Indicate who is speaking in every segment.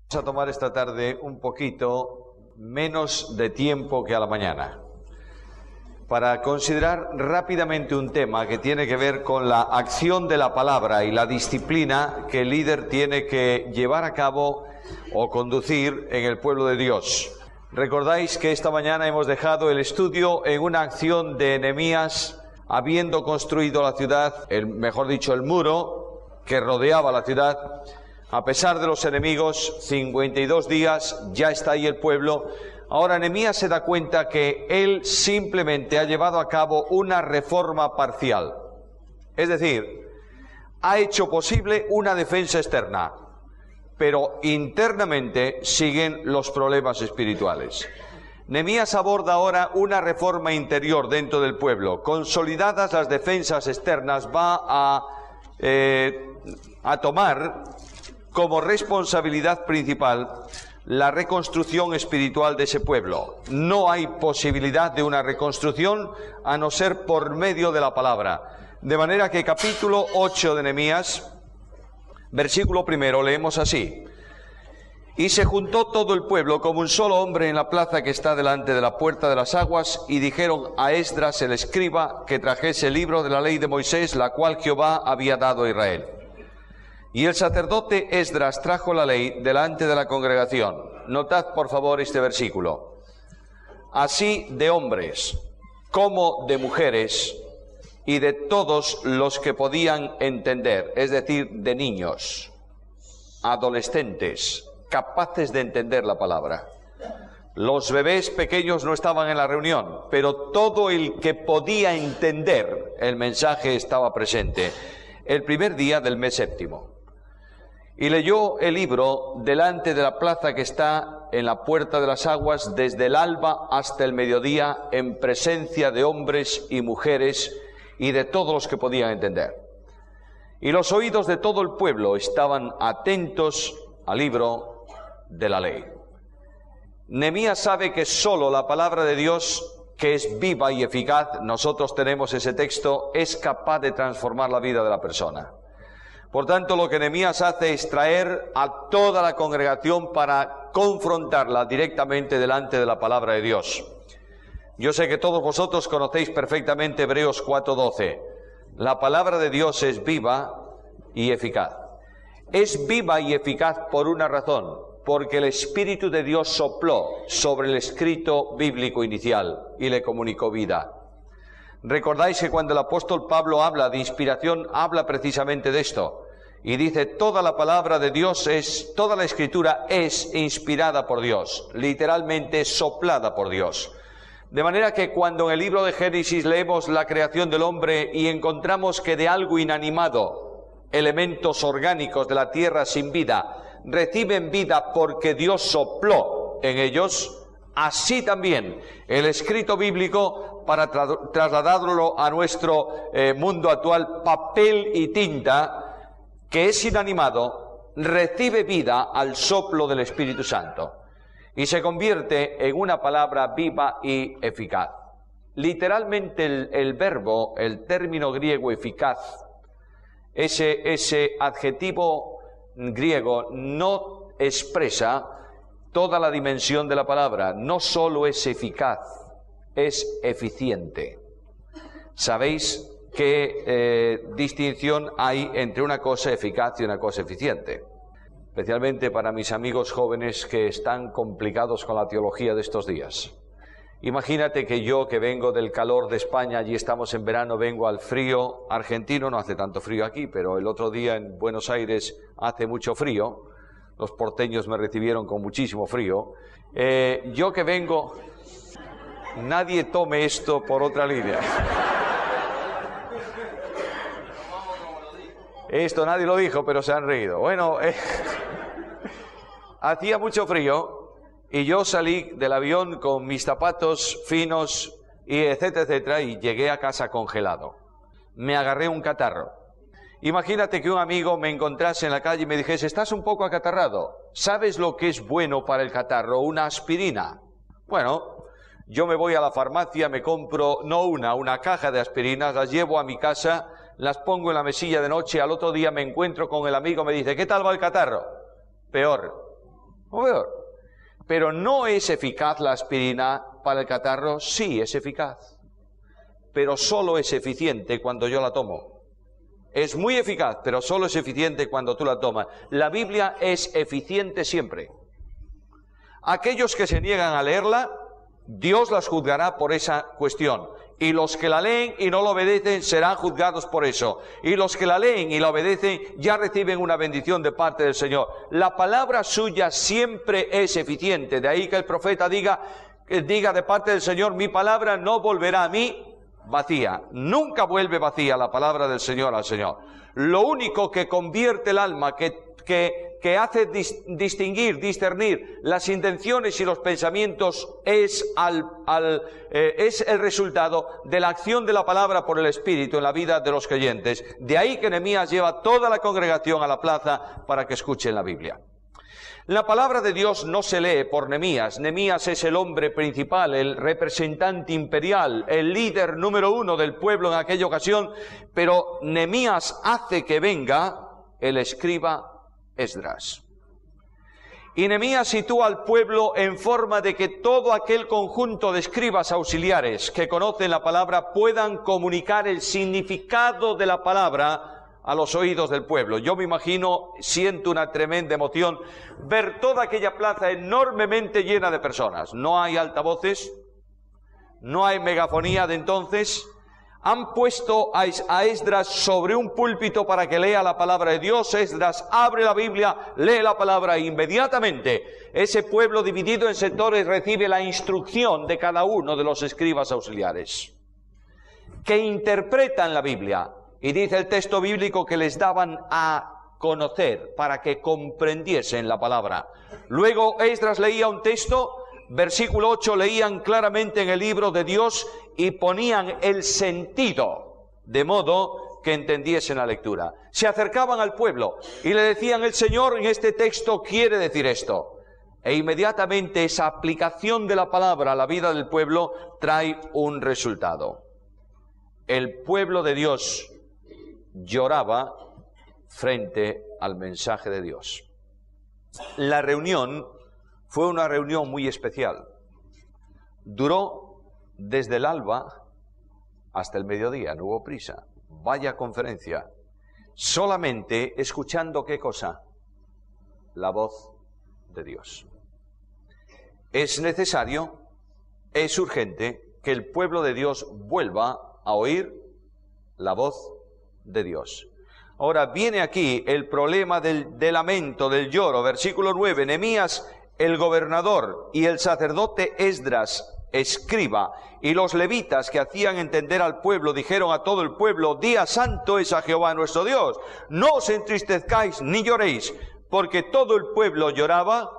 Speaker 1: Vamos a tomar esta tarde un poquito menos de tiempo que a la mañana para considerar rápidamente un tema que tiene que ver con la acción de la palabra y la disciplina que el líder tiene que llevar a cabo o conducir en el pueblo de Dios. Recordáis que esta mañana hemos dejado el estudio en una acción de Nehemías, habiendo construido la ciudad, mejor dicho, el muro que rodeaba la ciudad. A pesar de los enemigos, 52 días, ya está ahí el pueblo. Ahora Nehemías se da cuenta que él simplemente ha llevado a cabo una reforma parcial. Es decir, ha hecho posible una defensa externa, pero internamente siguen los problemas espirituales. Nehemías aborda ahora una reforma interior dentro del pueblo. Consolidadas las defensas externas, va a tomar como responsabilidad principal la reconstrucción espiritual de ese pueblo. No hay posibilidad de una reconstrucción a no ser por medio de la palabra. De manera que capítulo 8 de Nehemías, versículo 1, leemos así: Y se juntó todo el pueblo como un solo hombre en la plaza que está delante de la puerta de las aguas, y dijeron a Esdras el escriba que trajese el libro de la ley de Moisés, la cual Jehová había dado a Israel. Y el sacerdote Esdras trajo la ley delante de la congregación. Notad por favor este versículo. Así de hombres como de mujeres y de todos los que podían entender, es decir, de niños, adolescentes, capaces de entender la palabra. Los bebés pequeños no estaban en la reunión, pero todo el que podía entender el mensaje estaba presente. El primer día del mes séptimo. Y leyó el libro delante de la plaza que está en la puerta de las aguas desde el alba hasta el mediodía, en presencia de hombres y mujeres y de todos los que podían entender. Y los oídos de todo el pueblo estaban atentos al libro de la ley. Nehemías sabe que solo la palabra de Dios, que es viva y eficaz, nosotros tenemos ese texto, es capaz de transformar la vida de la persona. Por tanto, lo que Nehemías hace es traer a toda la congregación para confrontarla directamente delante de la palabra de Dios. Yo sé que todos vosotros conocéis perfectamente Hebreos 4:12. La palabra de Dios es viva y eficaz. Es viva y eficaz por una razón, porque el Espíritu de Dios sopló sobre el escrito bíblico inicial y le comunicó vida. Recordáis que cuando el apóstol Pablo habla de inspiración, habla precisamente de esto. Y dice, toda la palabra de Dios toda la escritura es inspirada por Dios, literalmente soplada por Dios. De manera que cuando en el libro de Génesis leemos la creación del hombre y encontramos que de algo inanimado, elementos orgánicos de la tierra sin vida, reciben vida porque Dios sopló en ellos, así también el escrito bíblico, para trasladarlo a nuestro mundo actual, papel y tinta, que es inanimado, recibe vida al soplo del Espíritu Santo y se convierte en una palabra viva y eficaz. Literalmente el verbo, el término griego eficaz, ese adjetivo griego no expresa toda la dimensión de la palabra. No solo es eficaz, es eficiente. ¿Sabéis qué distinción hay entre una cosa eficaz y una cosa eficiente? Especialmente para mis amigos jóvenes que están complicados con la teología de estos días. Imagínate que yo, que vengo del calor de España, allí estamos en verano, vengo al frío argentino, no hace tanto frío aquí, pero el otro día en Buenos Aires hace mucho frío. Los porteños me recibieron con muchísimo frío. Yo que vengo... Nadie tome esto por otra línea. Esto nadie lo dijo, pero se han reído. Bueno, hacía mucho frío y yo salí del avión con mis zapatos finos y etcétera, etcétera, y llegué a casa congelado. Me agarré un catarro. Imagínate que un amigo me encontrase en la calle y me dijese, estás un poco acatarrado. ¿Sabes lo que es bueno para el catarro? Una aspirina. Bueno, yo me voy a la farmacia, me compro, no una caja de aspirinas, las llevo a mi casa, las pongo en la mesilla de noche, al otro día me encuentro con el amigo, me dice, ¿qué tal va el catarro? Peor. O peor. Pero ¿no es eficaz la aspirina para el catarro? Sí, es eficaz. Pero solo es eficiente cuando yo la tomo. Es muy eficaz, pero solo es eficiente cuando tú la tomas. La Biblia es eficiente siempre. Aquellos que se niegan a leerla, Dios las juzgará por esa cuestión. Y los que la leen y no la obedecen serán juzgados por eso. Y los que la leen y la obedecen ya reciben una bendición de parte del Señor. La palabra suya siempre es eficiente. De ahí que el profeta diga de parte del Señor, mi palabra no volverá a mí vacía. Nunca vuelve vacía la palabra del Señor al Señor. Lo único que convierte el alma, que hace discernir las intenciones y los pensamientos es el resultado de la acción de la palabra por el Espíritu en la vida de los creyentes. De ahí que Nehemías lleva toda la congregación a la plaza para que escuchen la Biblia. La palabra de Dios no se lee por Nehemías. Nehemías es el hombre principal, el representante imperial, el líder número 1 del pueblo en aquella ocasión, pero Nehemías hace que venga el escriba Esdras. Y Nehemías sitúa al pueblo en forma de que todo aquel conjunto de escribas auxiliares que conocen la palabra puedan comunicar el significado de la palabra a los oídos del pueblo. Yo me imagino, siento una tremenda emoción, ver toda aquella plaza enormemente llena de personas. No hay altavoces, no hay megafonía de entonces. Han puesto a Esdras sobre un púlpito para que lea la palabra de Dios. Esdras abre la Biblia, lee la palabra e inmediatamente ese pueblo dividido en sectores recibe la instrucción de cada uno de los escribas auxiliares, que interpretan la Biblia. Y dice el texto bíblico que les daban a conocer para que comprendiesen la palabra. Luego Esdras leía un texto, versículo 8, leían claramente en el libro de Dios y ponían el sentido, de modo que entendiesen la lectura. Se acercaban al pueblo y le decían, el Señor en este texto quiere decir esto. E inmediatamente esa aplicación de la palabra a la vida del pueblo trae un resultado. El pueblo de Dios lloraba frente al mensaje de Dios. La reunión fue una reunión muy especial. Duró desde el alba hasta el mediodía, no hubo prisa. Vaya conferencia. Solamente escuchando ¿qué cosa? La voz de Dios. Es necesario, es urgente que el pueblo de Dios vuelva a oír la voz de Dios. Ahora viene aquí el problema del lamento, del lloro. Versículo 9, Nehemías, el gobernador, y el sacerdote Esdras, escriba, y los levitas que hacían entender al pueblo, dijeron a todo el pueblo, día santo es a Jehová nuestro Dios, no os entristezcáis ni lloréis, porque todo el pueblo lloraba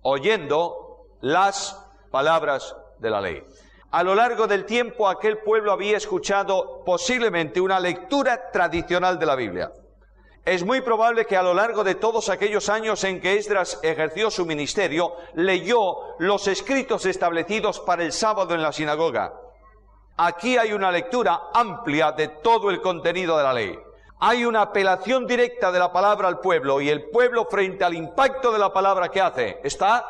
Speaker 1: oyendo las palabras de la ley. A lo largo del tiempo aquel pueblo había escuchado posiblemente una lectura tradicional de la Biblia. Es muy probable que a lo largo de todos aquellos años en que Esdras ejerció su ministerio, leyó los escritos establecidos para el sábado en la sinagoga. Aquí hay una lectura amplia de todo el contenido de la ley. Hay una apelación directa de la palabra al pueblo, y el pueblo, frente al impacto de la palabra, ¿qué hace? Está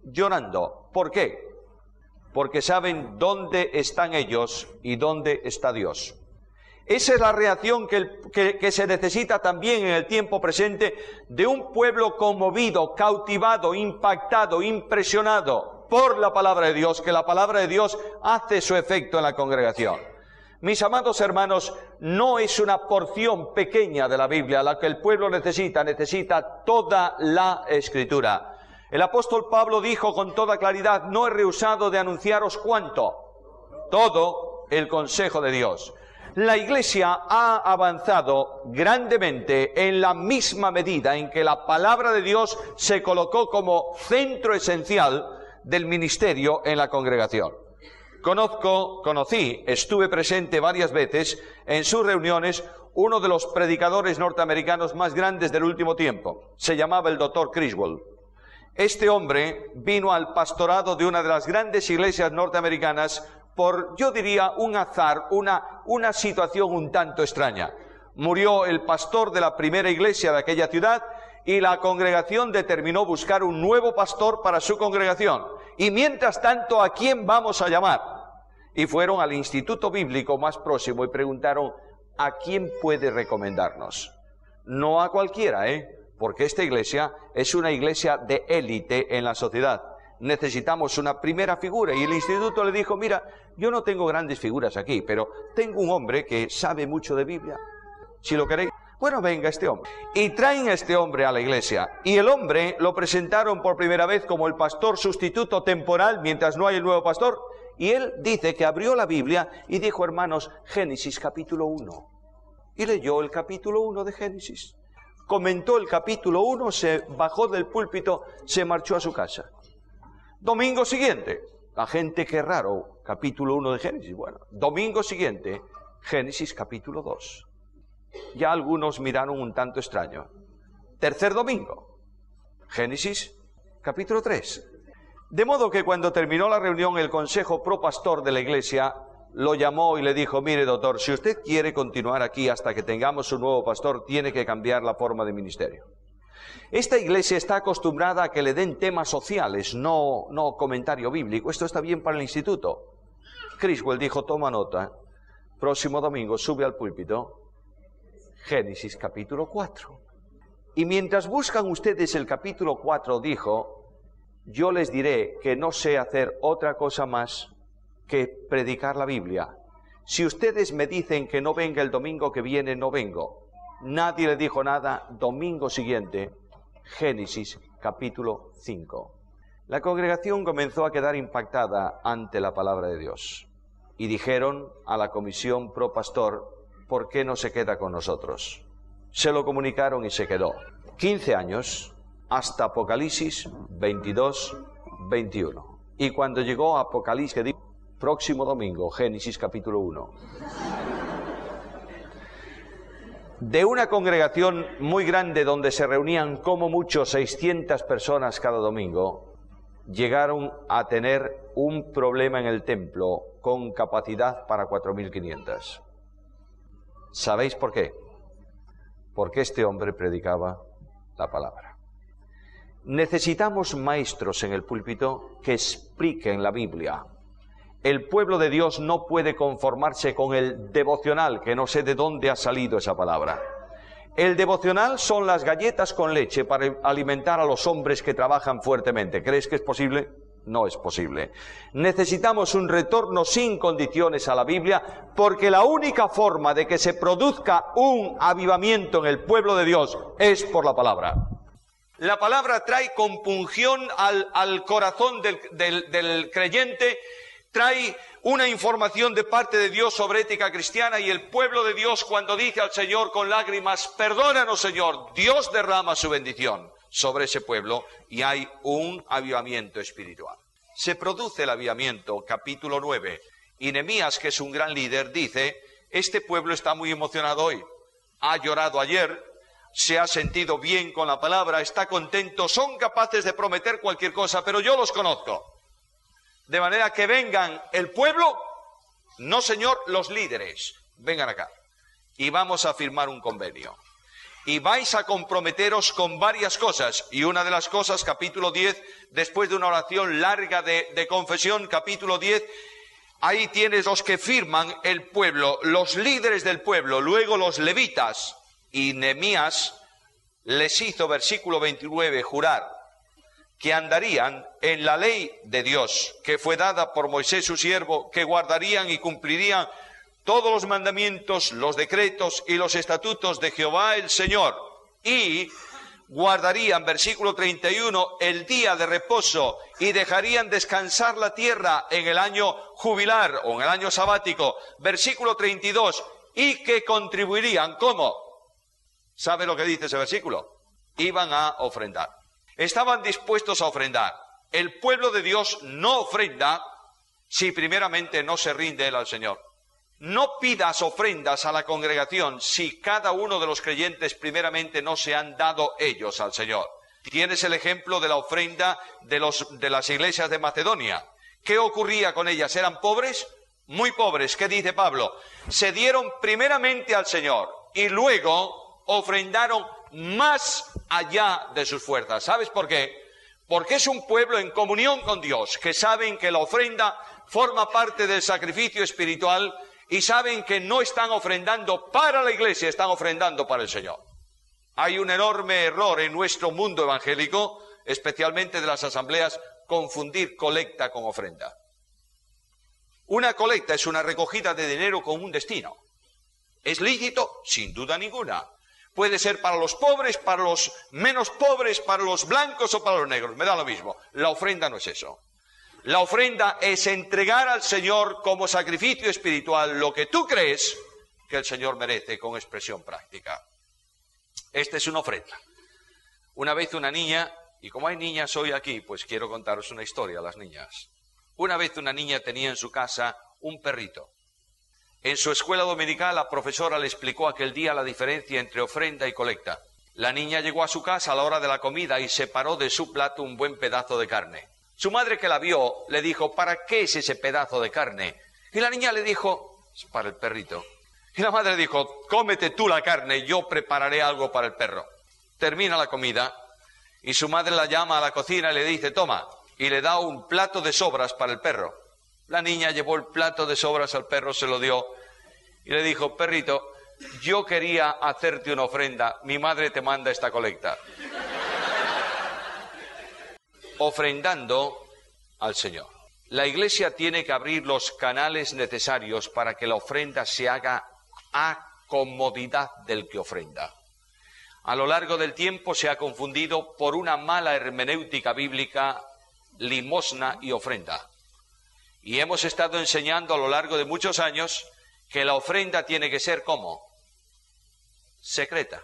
Speaker 1: llorando. ¿Por qué? Porque saben dónde están ellos y dónde está Dios. Esa es la reacción que se necesita también en el tiempo presente de un pueblo conmovido, cautivado, impactado, impresionado por la palabra de Dios, que la palabra de Dios hace su efecto en la congregación. Mis amados hermanos, no es una porción pequeña de la Biblia la que el pueblo necesita toda la Escritura. El apóstol Pablo dijo con toda claridad, no he rehusado de anunciaros ¿cuánto? Todo el consejo de Dios. La Iglesia ha avanzado grandemente en la misma medida en que la palabra de Dios se colocó como centro esencial del ministerio en la congregación. Estuve presente varias veces en sus reuniones, uno de los predicadores norteamericanos más grandes del último tiempo. Se llamaba el Dr. Criswell. Este hombre vino al pastorado de una de las grandes iglesias norteamericanas por, yo diría, un azar, una situación un tanto extraña. Murió el pastor de la primera iglesia de aquella ciudad y la congregación determinó buscar un nuevo pastor para su congregación. Y mientras tanto, ¿a quién vamos a llamar? Y fueron al instituto bíblico más próximo y preguntaron, ¿a quién puede recomendarnos? No a cualquiera, porque esta iglesia es una iglesia de élite en la sociedad. Necesitamos una primera figura. Y el instituto le dijo, mira, yo no tengo grandes figuras aquí, pero tengo un hombre que sabe mucho de Biblia. Si lo queréis, bueno, venga este hombre. Y traen a este hombre a la iglesia. Y el hombre lo presentaron por primera vez como el pastor sustituto temporal mientras no hay el nuevo pastor. Y él dice que abrió la Biblia y dijo, hermanos, Génesis capítulo 1. Y leyó el capítulo 1 de Génesis. Comentó el capítulo 1, se bajó del púlpito, se marchó a su casa. Domingo siguiente, la gente, qué raro, capítulo 1 de Génesis. Bueno, domingo siguiente, Génesis capítulo 2. Ya algunos miraron un tanto extraño. Tercer domingo, Génesis capítulo 3. De modo que cuando terminó la reunión, el consejo propastor de la iglesia lo llamó y le dijo, mire doctor, si usted quiere continuar aquí hasta que tengamos un nuevo pastor, tiene que cambiar la forma de ministerio. Esta iglesia está acostumbrada a que le den temas sociales, no comentario bíblico. Esto está bien para el instituto. Criswell dijo, toma nota, próximo domingo sube al púlpito, Génesis capítulo 4. Y mientras buscan ustedes el capítulo 4, dijo, yo les diré que no sé hacer otra cosa más que predicar la Biblia. Si ustedes me dicen que no venga el domingo que viene, no vengo. Nadie le dijo nada. Domingo siguiente, Génesis capítulo 5. La congregación comenzó a quedar impactada ante la palabra de Dios. Y dijeron a la comisión pro pastor, ¿por qué no se queda con nosotros? Se lo comunicaron y se quedó. 15 años hasta Apocalipsis 22, 21. Y cuando llegó a Apocalipsis, que dijo, próximo domingo, Génesis capítulo 1. De una congregación muy grande donde se reunían como mucho 600 personas cada domingo, llegaron a tener un problema en el templo con capacidad para 4.500. ¿Sabéis por qué? Porque este hombre predicaba la palabra. Necesitamos maestros en el púlpito que expliquen la Biblia. El pueblo de Dios no puede conformarse con el devocional, que no sé de dónde ha salido esa palabra. El devocional son las galletas con leche para alimentar a los hombres que trabajan fuertemente. ¿Crees que es posible? No es posible. Necesitamos un retorno sin condiciones a la Biblia, porque la única forma de que se produzca un avivamiento en el pueblo de Dios es por la palabra. La palabra trae compunción al corazón del creyente, trae una información de parte de Dios sobre ética cristiana, y el pueblo de Dios, cuando dice al Señor con lágrimas, perdónanos Señor, Dios derrama su bendición sobre ese pueblo y hay un avivamiento espiritual. Se produce el avivamiento, capítulo 9, y Nehemías, que es un gran líder, dice, este pueblo está muy emocionado hoy, ha llorado ayer, se ha sentido bien con la palabra, está contento, son capaces de prometer cualquier cosa, pero yo los conozco. De manera que vengan el pueblo, no señor, los líderes, vengan acá. Y vamos a firmar un convenio. Y vais a comprometeros con varias cosas. Y una de las cosas, capítulo 10, después de una oración larga de confesión, capítulo 10, ahí tienes los que firman el pueblo, los líderes del pueblo, luego los levitas. Y Nehemías les hizo, versículo 29, jurar que andarían en la ley de Dios, que fue dada por Moisés su siervo, que guardarían y cumplirían todos los mandamientos, los decretos y los estatutos de Jehová el Señor, y guardarían, versículo 31, el día de reposo, y dejarían descansar la tierra en el año jubilar o en el año sabático, versículo 32, y que contribuirían, ¿cómo? ¿Sabe lo que dice ese versículo? Iban a ofrendar. Estaban dispuestos a ofrendar. El pueblo de Dios no ofrenda si primeramente no se rinde él al Señor. No pidas ofrendas a la congregación si cada uno de los creyentes primeramente no se han dado ellos al Señor. Tienes el ejemplo de la ofrenda de las iglesias de Macedonia. ¿Qué ocurría con ellas? ¿Eran pobres? Muy pobres. ¿Qué dice Pablo? Se dieron primeramente al Señor y luego ofrendaron más allá de sus fuerzas. ¿Sabes por qué? Porque es un pueblo en comunión con Dios, que saben que la ofrenda forma parte del sacrificio espiritual y saben que no están ofrendando para la iglesia, están ofrendando para el Señor. Hay un enorme error en nuestro mundo evangélico, especialmente de las asambleas, confundir colecta con ofrenda. Una colecta es una recogida de dinero con un destino. ¿Es lícito? Sin duda ninguna. Puede ser para los pobres, para los menos pobres, para los blancos o para los negros. Me da lo mismo. La ofrenda no es eso. La ofrenda es entregar al Señor como sacrificio espiritual lo que tú crees que el Señor merece con expresión práctica. Esta es una ofrenda. Una vez una niña, y como hay niñas hoy aquí, pues quiero contaros una historia a las niñas. Una vez una niña tenía en su casa un perrito. En su escuela dominical la profesora le explicó aquel día la diferencia entre ofrenda y colecta. La niña llegó a su casa a la hora de la comida y separó de su plato un buen pedazo de carne. Su madre, que la vio, le dijo: ¿para qué es ese pedazo de carne? Y la niña le dijo: es para el perrito. Y la madre dijo: cómete tú la carne, yo prepararé algo para el perro. Termina la comida y su madre la llama a la cocina y le dice: toma, y le da un plato de sobras para el perro. La niña llevó el plato de sobras al perro, se lo dio y le dijo: perrito, yo quería hacerte una ofrenda, mi madre te manda esta colecta. Ofrendando al Señor. La Iglesia tiene que abrir los canales necesarios para que la ofrenda se haga a comodidad del que ofrenda. A lo largo del tiempo se ha confundido por una mala hermenéutica bíblica limosna y ofrenda. Y hemos estado enseñando a lo largo de muchos años que la ofrenda tiene que ser ¿cómo? Secreta.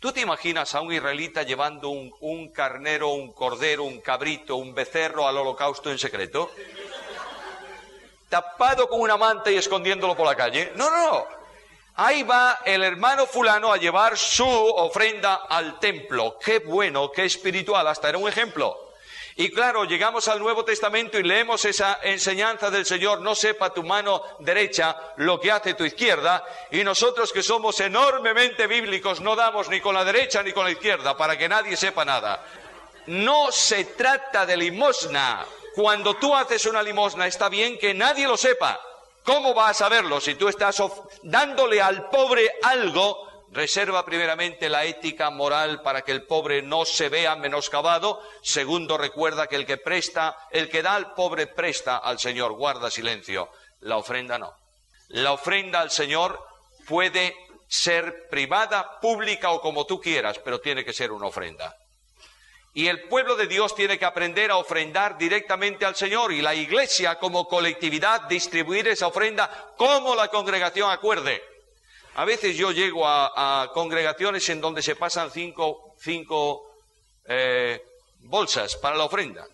Speaker 1: ¿Tú te imaginas a un israelita llevando un carnero, un cordero, un cabrito, un becerro al holocausto en secreto? ¿Tapado con una manta y escondiéndolo por la calle? No, no, no. Ahí va el hermano fulano a llevar su ofrenda al templo. ¡Qué bueno, qué espiritual! Hasta era un ejemplo. Y claro, llegamos al Nuevo Testamento y leemos esa enseñanza del Señor: no sepa tu mano derecha lo que hace tu izquierda, y nosotros, que somos enormemente bíblicos, no damos ni con la derecha ni con la izquierda para que nadie sepa nada. No se trata de limosna. Cuando tú haces una limosna está bien que nadie lo sepa. ¿Cómo vas a saberlo si tú estás dándole al pobre algo? Reserva primeramente la ética moral para que el pobre no se vea menoscabado. Segundo, recuerda que el que da al pobre presta al Señor, guarda silencio. La ofrenda no. La ofrenda al Señor puede ser privada, pública o como tú quieras, pero tiene que ser una ofrenda. Y el pueblo de Dios tiene que aprender a ofrendar directamente al Señor, y la Iglesia como colectividad distribuir esa ofrenda como la congregación acuerde. A veces yo llego a congregaciones en donde se pasan cinco bolsas para la ofrenda.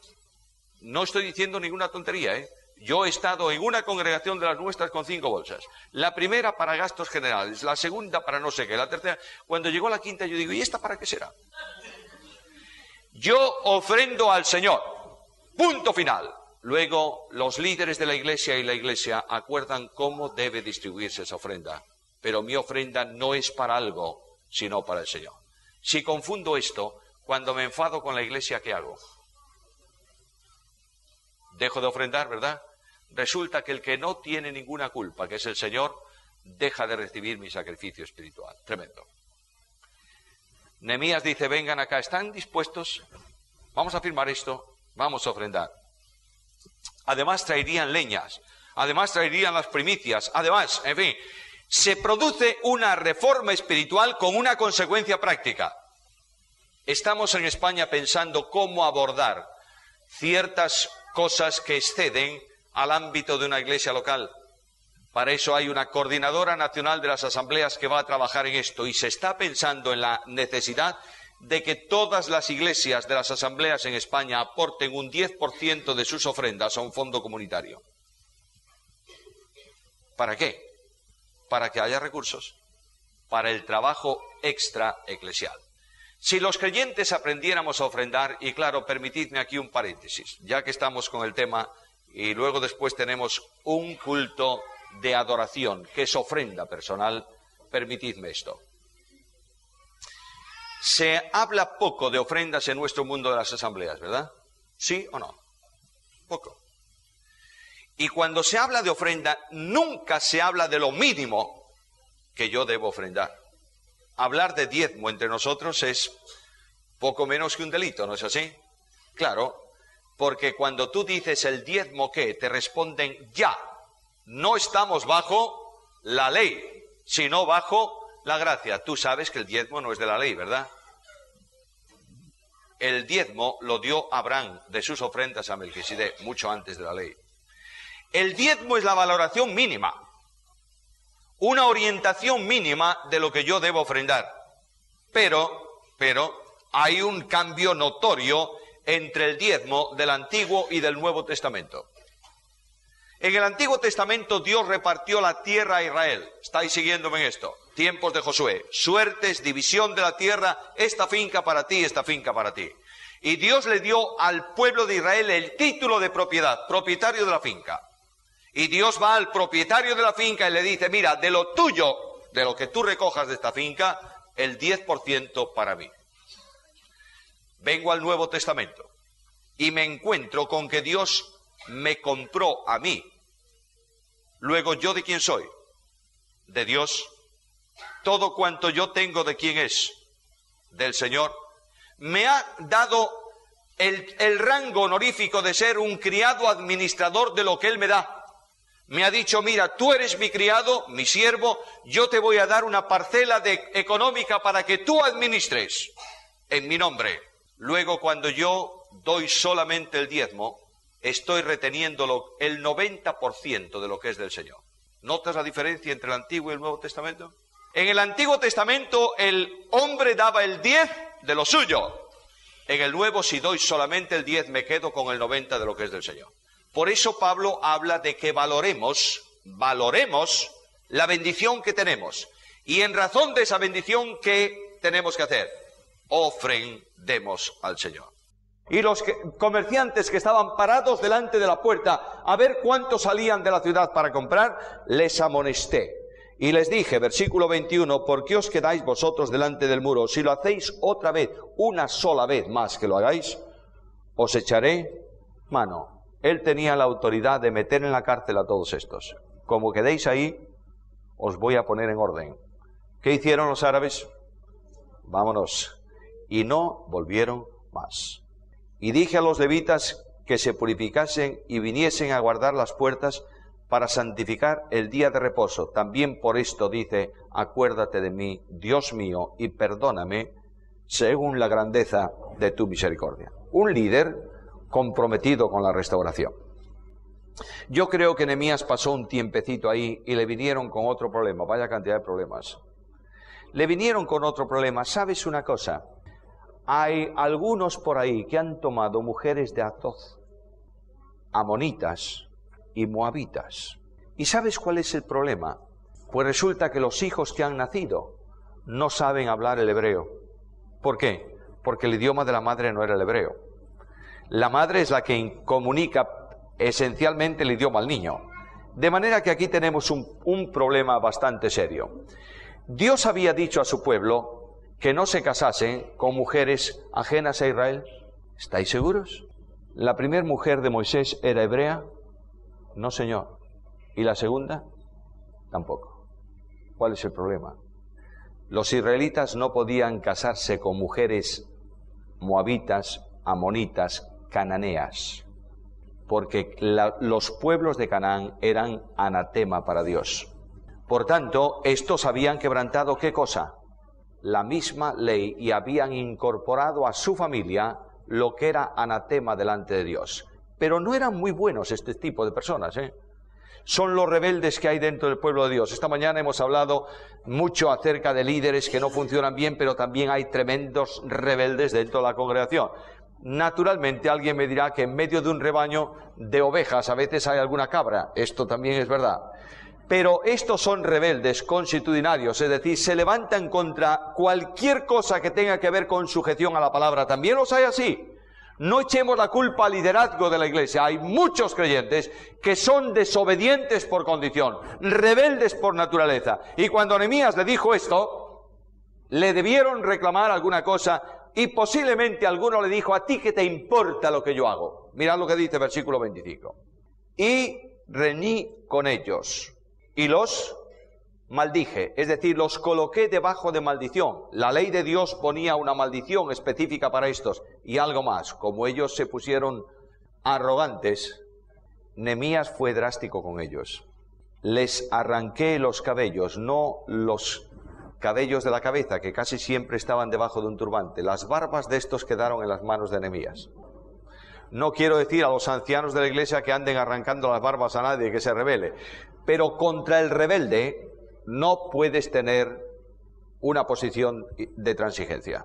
Speaker 1: No estoy diciendo ninguna tontería, ¿eh? Yo he estado en una congregación de las nuestras con 5 bolsas. La primera para gastos generales, la segunda para no sé qué, la tercera. Cuando llegó la quinta yo digo: ¿y esta para qué será? Yo ofrendo al Señor. Punto final. Luego los líderes de la Iglesia y la Iglesia acuerdan cómo debe distribuirse esa ofrenda. Pero mi ofrenda no es para algo, sino para el Señor. Si confundo esto, cuando me enfado con la Iglesia, ¿qué hago? Dejo de ofrendar, ¿verdad? Resulta que el que no tiene ninguna culpa, que es el Señor, deja de recibir mi sacrificio espiritual. Tremendo. Nehemías dice: vengan acá, ¿están dispuestos? Vamos a firmar esto, vamos a ofrendar. Además traerían leñas, además traerían las primicias, además, en fin, se produce una reforma espiritual con una consecuencia práctica. Estamos en España pensando cómo abordar ciertas cosas que exceden al ámbito de una iglesia local. Para eso hay una coordinadora nacional de las asambleas que va a trabajar en esto, y se está pensando en la necesidad de que todas las iglesias de las asambleas en España aporten un 10% de sus ofrendas a un fondo comunitario. ¿Para qué? Para que haya recursos para el trabajo extra eclesial. Si los creyentes aprendiéramos a ofrendar, y claro, permitidme aquí un paréntesis, ya que estamos con el tema, y luego después tenemos un culto de adoración, que es ofrenda personal, permitidme esto. Se habla poco de ofrendas en nuestro mundo de las asambleas, ¿verdad? ¿Sí o no? Poco. Y cuando se habla de ofrenda, nunca se habla de lo mínimo que yo debo ofrendar. Hablar de diezmo entre nosotros es poco menos que un delito, ¿no es así? Claro, porque cuando tú dices el diezmo, ¿qué? Te responden ya. No estamos bajo la ley, sino bajo la gracia. Tú sabes que el diezmo no es de la ley, ¿verdad? El diezmo lo dio Abraham de sus ofrendas a Melquisedec, mucho antes de la ley. El diezmo es la valoración mínima, una orientación mínima de lo que yo debo ofrendar. Pero hay un cambio notorio entre el diezmo del Antiguo y del Nuevo Testamento. En el Antiguo Testamento Dios repartió la tierra a Israel. ¿Estáis siguiéndome en esto? Tiempos de Josué. Suertes, división de la tierra, esta finca para ti, esta finca para ti. Y Dios le dio al pueblo de Israel el título de propiedad, propietario de la finca. Y Dios va al propietario de la finca y le dice, mira, de lo tuyo, de lo que tú recojas de esta finca, el 10% para mí. Vengo al Nuevo Testamento y me encuentro con que Dios me compró a mí. Luego, ¿yo de quién soy? De Dios. Todo cuanto yo tengo, ¿de quién es? Del Señor. Me ha dado el rango honorífico de ser un criado administrador de lo que Él me da. Me ha dicho, mira, tú eres mi criado, mi siervo, yo te voy a dar una parcela económica para que tú administres en mi nombre. Luego, cuando yo doy solamente el diezmo, estoy reteniendo el 90% de lo que es del Señor. ¿Notas la diferencia entre el Antiguo y el Nuevo Testamento? En el Antiguo Testamento el hombre daba el 10 de lo suyo. En el Nuevo, si doy solamente el 10, me quedo con el 90 de lo que es del Señor. Por eso Pablo habla de que valoremos la bendición que tenemos. Y en razón de esa bendición, ¿qué tenemos que hacer? Ofrendemos al Señor. Y los comerciantes que estaban parados delante de la puerta a ver cuántos salían de la ciudad para comprar, les amonesté. Y les dije, versículo 21, ¿por qué os quedáis vosotros delante del muro? Si lo hacéis otra vez, una sola vez más que lo hagáis, os echaré mano. Él tenía la autoridad de meter en la cárcel a todos estos. Como quedéis ahí, os voy a poner en orden. ¿Qué hicieron los árabes? Vámonos. Y no volvieron más. Y dije a los levitas que se purificasen y viniesen a guardar las puertas para santificar el día de reposo. También por esto dice, acuérdate de mí, Dios mío, y perdóname según la grandeza de tu misericordia. Un líder comprometido con la restauración. Yo creo que Nehemías pasó un tiempecito ahí y le vinieron con otro problema. Vaya cantidad de problemas. Le vinieron con otro problema. ¿Sabes una cosa? Hay algunos por ahí que han tomado mujeres de Atoz, amonitas y moabitas. ¿Y sabes cuál es el problema? Pues resulta que los hijos que han nacido no saben hablar el hebreo. ¿Por qué? Porque el idioma de la madre no era el hebreo. La madre es la que comunica esencialmente el idioma al niño. De manera que aquí tenemos un problema bastante serio. Dios había dicho a su pueblo que no se casasen con mujeres ajenas a Israel. ¿Estáis seguros? ¿La primera mujer de Moisés era hebrea? No, señor. ¿Y la segunda? Tampoco. ¿Cuál es el problema? Los israelitas no podían casarse con mujeres moabitas, amonitas, cananeas, porque los pueblos de Canaán eran anatema para Dios. Por tanto, estos habían quebrantado ¿qué cosa? La misma ley, y habían incorporado a su familia lo que era anatema delante de Dios. Pero no eran muy buenos este tipo de personas, Son los rebeldes que hay dentro del pueblo de Dios. Esta mañana hemos hablado mucho acerca de líderes que no funcionan bien, pero también hay tremendos rebeldes dentro de la congregación. Naturalmente alguien me dirá que en medio de un rebaño de ovejas a veces hay alguna cabra. Esto también es verdad. Pero estos son rebeldes consuetudinarios, es decir, se levantan contra cualquier cosa que tenga que ver con sujeción a la palabra. También los hay así. No echemos la culpa al liderazgo de la iglesia. Hay muchos creyentes que son desobedientes por condición, rebeldes por naturaleza. Y cuando Nehemías le dijo esto, Le debieron reclamar alguna cosa y posiblemente alguno le dijo: ¿a ti qué te importa lo que yo hago? Mirad lo que dice versículo 25. Y reñí con ellos y los maldije, es decir, los coloqué debajo de maldición. La ley de Dios ponía una maldición específica para estos. Y algo más, como ellos se pusieron arrogantes, Nehemías fue drástico con ellos. Les arranqué los cabellos, no los cabellos de la cabeza, que casi siempre estaban debajo de un turbante. Las barbas de estos quedaron en las manos de Nehemías. No quiero decir a los ancianos de la iglesia que anden arrancando las barbas a nadie que se rebele, pero contra el rebelde no puedes tener una posición de transigencia.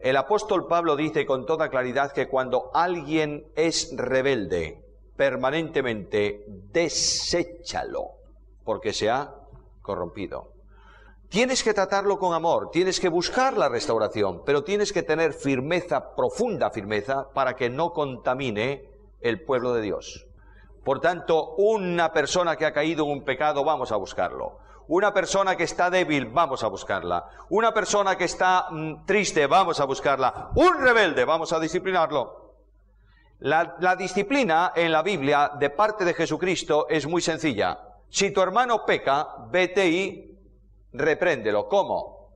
Speaker 1: El apóstol Pablo dice con toda claridad que cuando alguien es rebelde permanentemente, deséchalo, porque se ha corrompido. Tienes que tratarlo con amor, tienes que buscar la restauración, pero tienes que tener firmeza, profunda firmeza, para que no contamine el pueblo de Dios. Por tanto, una persona que ha caído en un pecado, vamos a buscarlo. Una persona que está débil, vamos a buscarla. Una persona que está triste, vamos a buscarla. Un rebelde, vamos a disciplinarlo. La disciplina en la Biblia de parte de Jesucristo es muy sencilla. Si tu hermano peca, vete y repréndelo. ¿Cómo?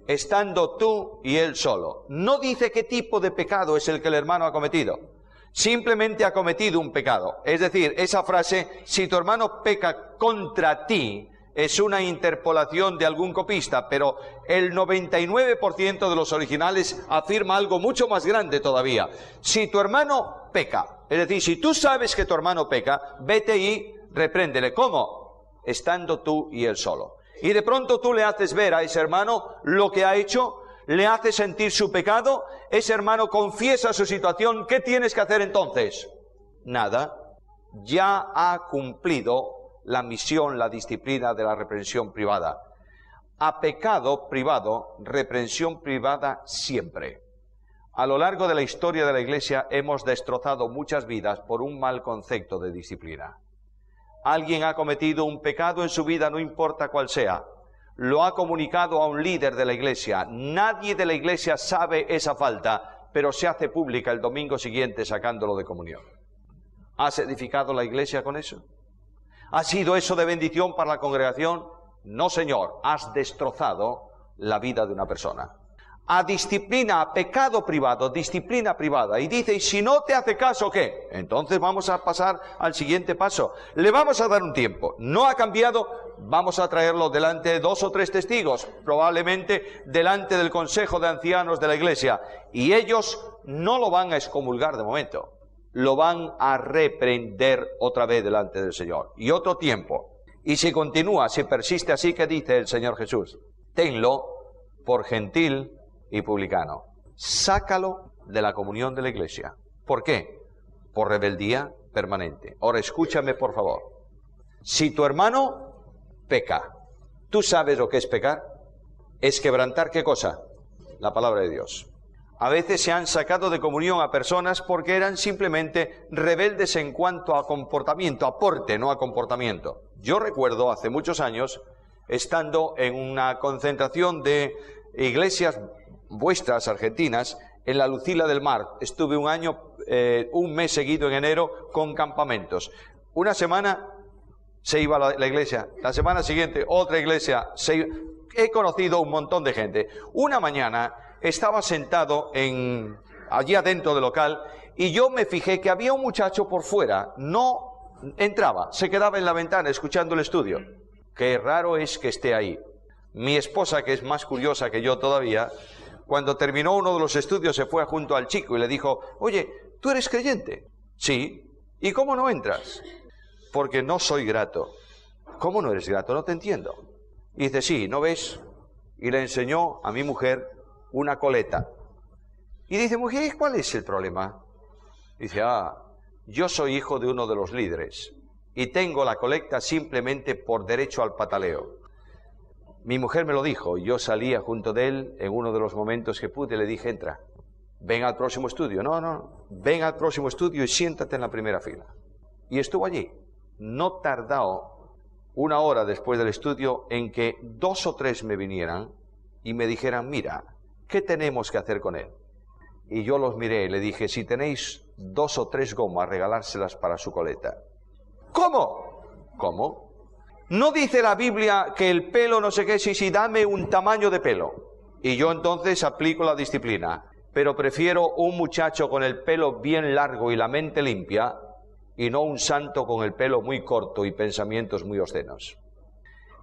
Speaker 1: Estando tú y él solo. No dice qué tipo de pecado es el que el hermano ha cometido. Simplemente ha cometido un pecado. Es decir, esa frase, si tu hermano peca contra ti, es una interpolación de algún copista, pero el 99% de los originales afirma algo mucho más grande todavía. Si tu hermano peca, es decir, si tú sabes que tu hermano peca, vete y repréndele. ¿Cómo? Estando tú y él solo. Y de pronto tú le haces ver a ese hermano lo que ha hecho, le haces sentir su pecado, ese hermano confiesa su situación. ¿Qué tienes que hacer entonces? Nada. Ya ha cumplido la misión, la disciplina de la reprensión privada. A pecado privado, reprensión privada siempre. A lo largo de la historia de la Iglesia hemos destrozado muchas vidas por un mal concepto de disciplina. Alguien ha cometido un pecado en su vida, no importa cuál sea. Lo ha comunicado a un líder de la Iglesia. Nadie de la Iglesia sabe esa falta, pero se hace pública el domingo siguiente sacándolo de comunión. ¿Has edificado la Iglesia con eso? ¿Ha sido eso de bendición para la congregación? No, señor. Has destrozado la vida de una persona. A disciplina, a pecado privado, disciplina privada. Y dice, ¿y si no te hace caso qué? Entonces vamos a pasar al siguiente paso. Le vamos a dar un tiempo. No ha cambiado, vamos a traerlo delante de 2 o 3 testigos, probablemente delante del consejo de ancianos de la iglesia. Y ellos no lo van a excomulgar de momento. Lo van a reprender otra vez delante del Señor. Y otro tiempo. Y si continúa, si persiste así, ¿qué dice el Señor Jesús? Tenlo por gentil y publicano. Sácalo de la comunión de la iglesia. ¿Por qué? Por rebeldía permanente. Ahora escúchame, por favor. Si tu hermano peca, ¿tú sabes lo que es pecar? Es quebrantar, ¿qué cosa? La palabra de Dios. A veces se han sacado de comunión a personas porque eran simplemente rebeldes en cuanto a comportamiento, a porte, no a comportamiento. Yo recuerdo hace muchos años, estando en una concentración de iglesias vuestras argentinas, en la Lucila del Mar. Estuve un mes seguido en enero con campamentos. Una semana se iba a la iglesia, la semana siguiente otra iglesia. He conocido un montón de gente. Una mañana estaba sentado allí adentro del local y yo me fijé que había un muchacho por fuera. No entraba, se quedaba en la ventana escuchando el estudio. Qué raro es que esté ahí. Mi esposa, que es más curiosa que yo todavía, cuando terminó uno de los estudios se fue junto al chico y le dijo, oye, ¿tú eres creyente? Sí. ¿Y cómo no entras? Porque no soy grato. ¿Cómo no eres grato? No te entiendo. Y dice, sí, ¿no ves? Y le enseñó a mi mujer una coleta. Y dice, mujer, ¿cuál es el problema? Dice, yo soy hijo de uno de los líderes y tengo la colecta simplemente por derecho al pataleo. Mi mujer me lo dijo y yo salía junto de él en uno de los momentos que pude. Le dije, entra, ven al próximo estudio. No, ven al próximo estudio y siéntate en la primera fila. Y estuvo allí. No tardó una hora después del estudio en que 2 o 3 me vinieran y me dijeran, mira, ¿qué tenemos que hacer con él? Y yo los miré y le dije, si tenéis 2 o 3 gomas, regalárselas para su coleta. ¿Cómo? ¿Cómo? ¿No dice la Biblia que el pelo no sé qué? Sí, dame un tamaño de pelo. Y yo entonces aplico la disciplina. Pero prefiero un muchacho con el pelo bien largo y la mente limpia, y no un santo con el pelo muy corto y pensamientos muy obscenos.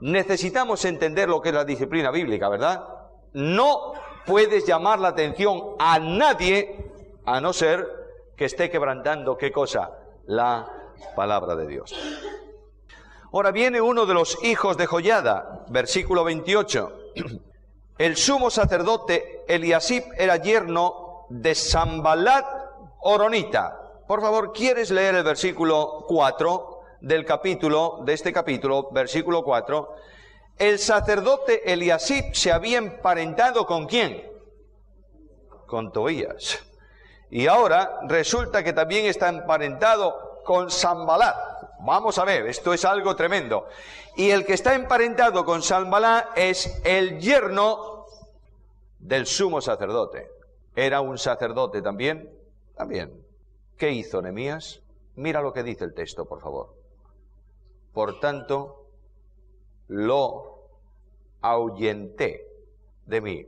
Speaker 1: Necesitamos entender lo que es la disciplina bíblica, ¿verdad? No puedes llamar la atención a nadie, a no ser que esté quebrantando, ¿qué cosa? La palabra de Dios. Ahora viene uno de los hijos de Joiada, versículo 28. El sumo sacerdote Eliasib era yerno de Sanbalat Horonita. Por favor, ¿quieres leer el versículo 4 del capítulo, de este capítulo, versículo 4? El sacerdote Eliasib se había emparentado ¿con quién? Con Tobías. Y ahora resulta que también está emparentado con Sanbalat. Vamos a ver, esto es algo tremendo. Y el que está emparentado con Sanbalat es el yerno del sumo sacerdote. ¿Era un sacerdote también? También. ¿Qué hizo Nehemías? Mira lo que dice el texto, por favor. Por tanto, lo ahuyenté de mí.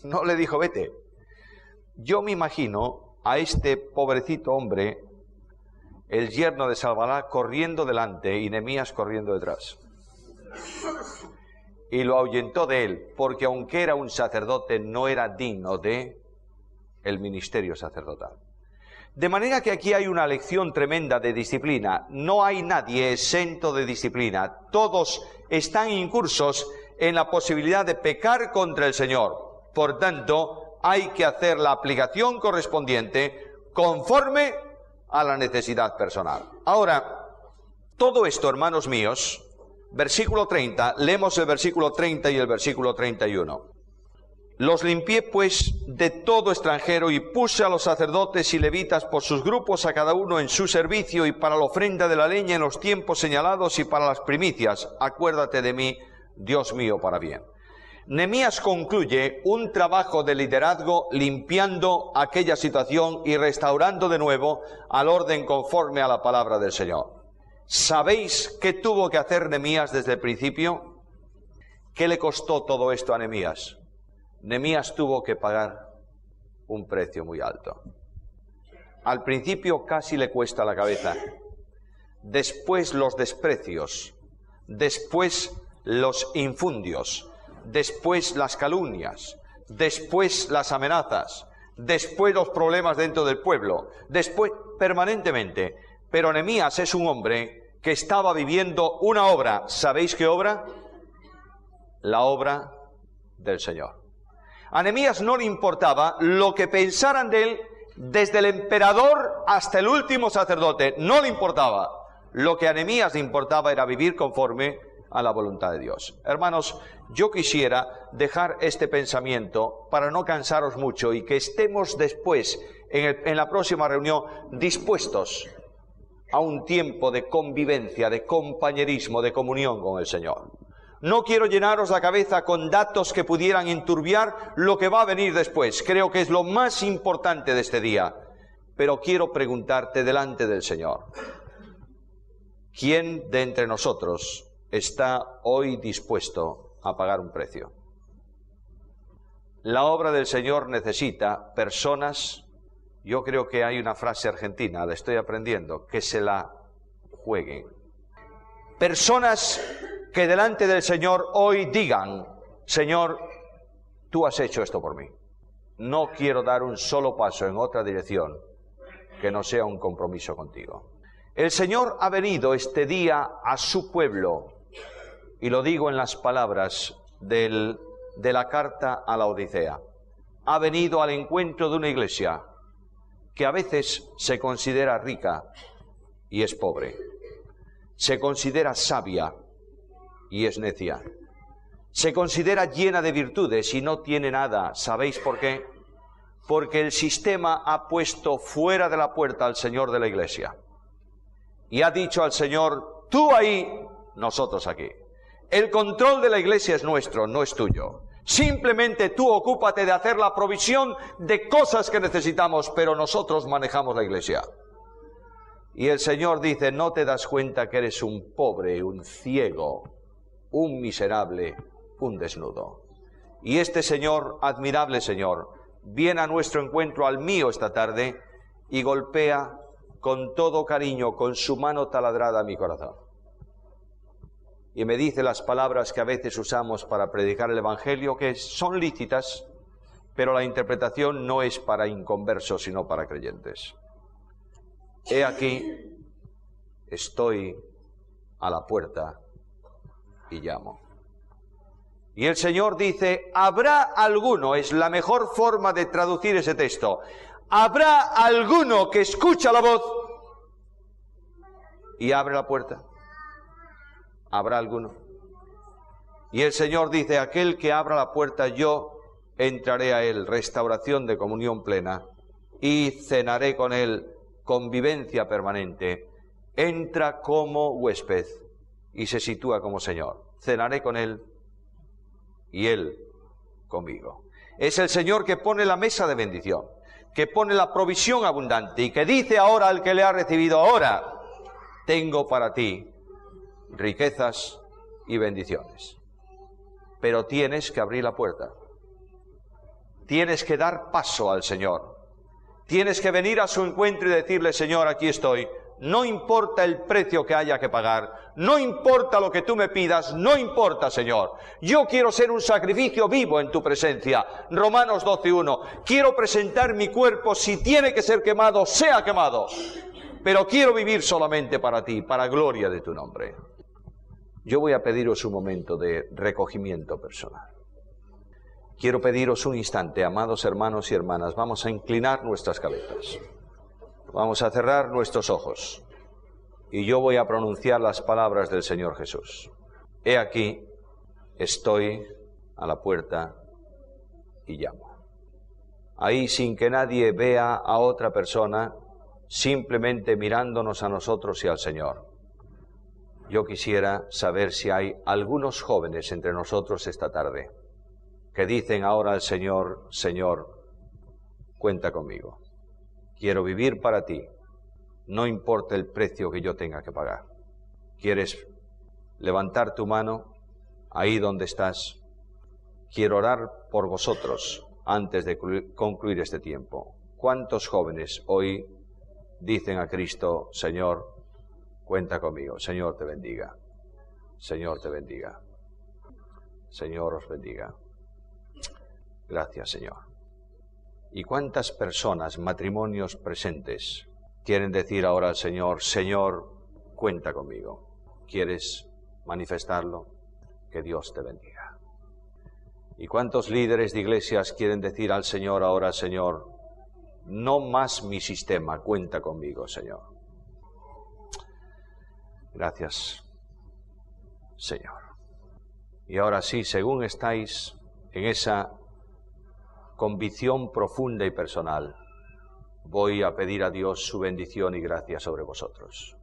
Speaker 1: No le dijo, vete. Yo me imagino a este pobrecito hombre, el yerno de Sanbalat, corriendo delante y Nehemías corriendo detrás. Y lo ahuyentó de él, porque aunque era un sacerdote, no era digno de el ministerio sacerdotal. De manera que aquí hay una lección tremenda de disciplina. No hay nadie exento de disciplina. Todos están incursos en la posibilidad de pecar contra el Señor. Por tanto, hay que hacer la aplicación correspondiente conforme a la necesidad personal. Ahora, todo esto, hermanos míos, versículo 30, leemos el versículo 30 y el versículo 31. Los limpié pues de todo extranjero y puse a los sacerdotes y levitas por sus grupos a cada uno en su servicio y para la ofrenda de la leña en los tiempos señalados y para las primicias. Acuérdate de mí, Dios mío, para bien. Nehemías concluye un trabajo de liderazgo limpiando aquella situación y restaurando de nuevo al orden conforme a la palabra del Señor. ¿Sabéis qué tuvo que hacer Nehemías desde el principio? ¿Qué le costó todo esto a Nehemías? Nehemías tuvo que pagar un precio muy alto. Al principio casi le cuesta la cabeza. Después los desprecios. Después los infundios. Después las calumnias. Después las amenazas. Después los problemas dentro del pueblo. Después, permanentemente. Pero Nehemías es un hombre que estaba viviendo una obra. ¿Sabéis qué obra? La obra del Señor. A Nehemías no le importaba lo que pensaran de él desde el emperador hasta el último sacerdote. No le importaba. Lo que a Nehemías le importaba era vivir conforme a la voluntad de Dios. Hermanos, yo quisiera dejar este pensamiento para no cansaros mucho y que estemos después, en la próxima reunión, dispuestos a un tiempo de convivencia, de compañerismo, de comunión con el Señor. No quiero llenaros la cabeza con datos que pudieran enturbiar lo que va a venir después. Creo que es lo más importante de este día. Pero quiero preguntarte delante del Señor, ¿quién de entre nosotros está hoy dispuesto a pagar un precio? La obra del Señor necesita personas, yo creo que hay una frase argentina, la estoy aprendiendo, que se la jueguen. Personas que delante del Señor hoy digan, Señor, tú has hecho esto por mí. No quiero dar un solo paso en otra dirección que no sea un compromiso contigo. El Señor ha venido este día a su pueblo, y lo digo en las palabras de la carta a la Odisea. Ha venido al encuentro de una iglesia que a veces se considera rica y es pobre. Se considera sabia y es necia. Se considera llena de virtudes y no tiene nada. ¿Sabéis por qué? Porque el sistema ha puesto fuera de la puerta al Señor de la iglesia. Y ha dicho al Señor, tú ahí, nosotros aquí. El control de la iglesia es nuestro, no es tuyo. Simplemente tú ocúpate de hacer la provisión de cosas que necesitamos, pero nosotros manejamos la iglesia. Y el Señor dice, ¿no te das cuenta que eres un pobre, un ciego, un miserable, un desnudo? Y este Señor, admirable Señor, viene a nuestro encuentro, al mío esta tarde, y golpea con todo cariño, con su mano taladrada mi corazón. Y me dice las palabras que a veces usamos para predicar el Evangelio, que son lícitas, pero la interpretación no es para inconversos, sino para creyentes. He aquí, estoy a la puerta y llamo. Y el Señor dice, ¿habrá alguno? Es la mejor forma de traducir ese texto. ¿Habrá alguno que escucha la voz y abre la puerta? ¿Habrá alguno? Y el Señor dice, aquel que abra la puerta, yo entraré a él, restauración de comunión plena, y cenaré con él, convivencia permanente. Entra como huésped y se sitúa como Señor. Cenaré con él y él conmigo. Es el Señor que pone la mesa de bendición, que pone la provisión abundante y que dice ahora al que le ha recibido, ahora tengo para ti riquezas y bendiciones. Pero tienes que abrir la puerta. Tienes que dar paso al Señor. Tienes que venir a su encuentro y decirle, Señor, aquí estoy. No importa el precio que haya que pagar, no importa lo que tú me pidas, no importa, Señor. Yo quiero ser un sacrificio vivo en tu presencia. Romanos 12:1. Quiero presentar mi cuerpo, si tiene que ser quemado, sea quemado. Pero quiero vivir solamente para ti, para gloria de tu nombre. Yo voy a pediros un momento de recogimiento personal. Quiero pediros un instante, amados hermanos y hermanas, vamos a inclinar nuestras cabezas. Vamos a cerrar nuestros ojos y yo voy a pronunciar las palabras del Señor Jesús. He aquí, estoy a la puerta y llamo. Ahí, sin que nadie vea a otra persona, simplemente mirándonos a nosotros y al Señor. Yo quisiera saber si hay algunos jóvenes entre nosotros esta tarde que dicen ahora al Señor, Señor, cuenta conmigo. Quiero vivir para ti, no importa el precio que yo tenga que pagar. ¿Quieres levantar tu mano ahí donde estás? Quiero orar por vosotros antes de concluir este tiempo. ¿Cuántos jóvenes hoy dicen a Cristo, Señor, cuenta conmigo? Señor te bendiga. Señor te bendiga. Señor os bendiga. Gracias, Señor. ¿Y cuántas personas, matrimonios presentes, quieren decir ahora al Señor, Señor, cuenta conmigo? ¿Quieres manifestarlo? Que Dios te bendiga. ¿Y cuántos líderes de iglesias quieren decir al Señor ahora, Señor, no más mi sistema, cuenta conmigo, Señor? Gracias, Señor. Y ahora sí, según estáis en esa convicción profunda y personal, voy a pedir a Dios su bendición y gracia sobre vosotros.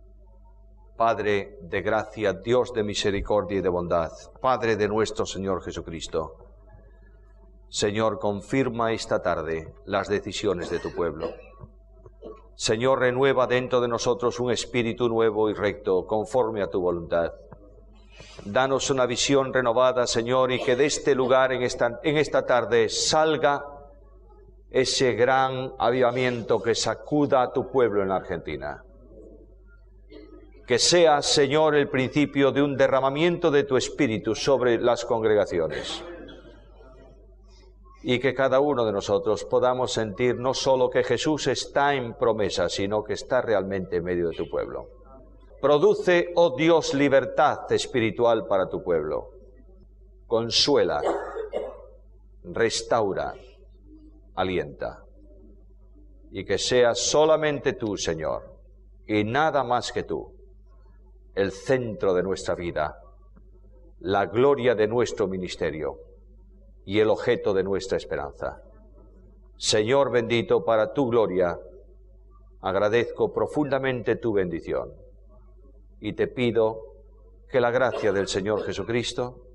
Speaker 1: Padre de gracia, Dios de misericordia y de bondad, Padre de nuestro Señor Jesucristo, Señor, confirma esta tarde las decisiones de tu pueblo. Señor, renueva dentro de nosotros un espíritu nuevo y recto, conforme a tu voluntad. Danos una visión renovada, Señor, y que de este lugar en esta tarde salga ese gran avivamiento que sacuda a tu pueblo en la Argentina. Que sea, Señor, el principio de un derramamiento de tu Espíritu sobre las congregaciones. Y que cada uno de nosotros podamos sentir no solo que Jesús está en promesa, sino que está realmente en medio de tu pueblo. Produce, oh Dios, libertad espiritual para tu pueblo. Consuela, restaura, alienta. Y que seas solamente tú, Señor, y nada más que tú, el centro de nuestra vida, la gloria de nuestro ministerio y el objeto de nuestra esperanza. Señor bendito, para tu gloria, agradezco profundamente tu bendición. Y te pido que la gracia del Señor Jesucristo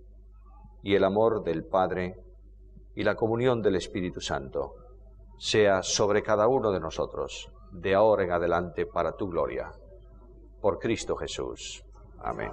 Speaker 1: y el amor del Padre y la comunión del Espíritu Santo sea sobre cada uno de nosotros, de ahora en adelante, para tu gloria. Por Cristo Jesús. Amén.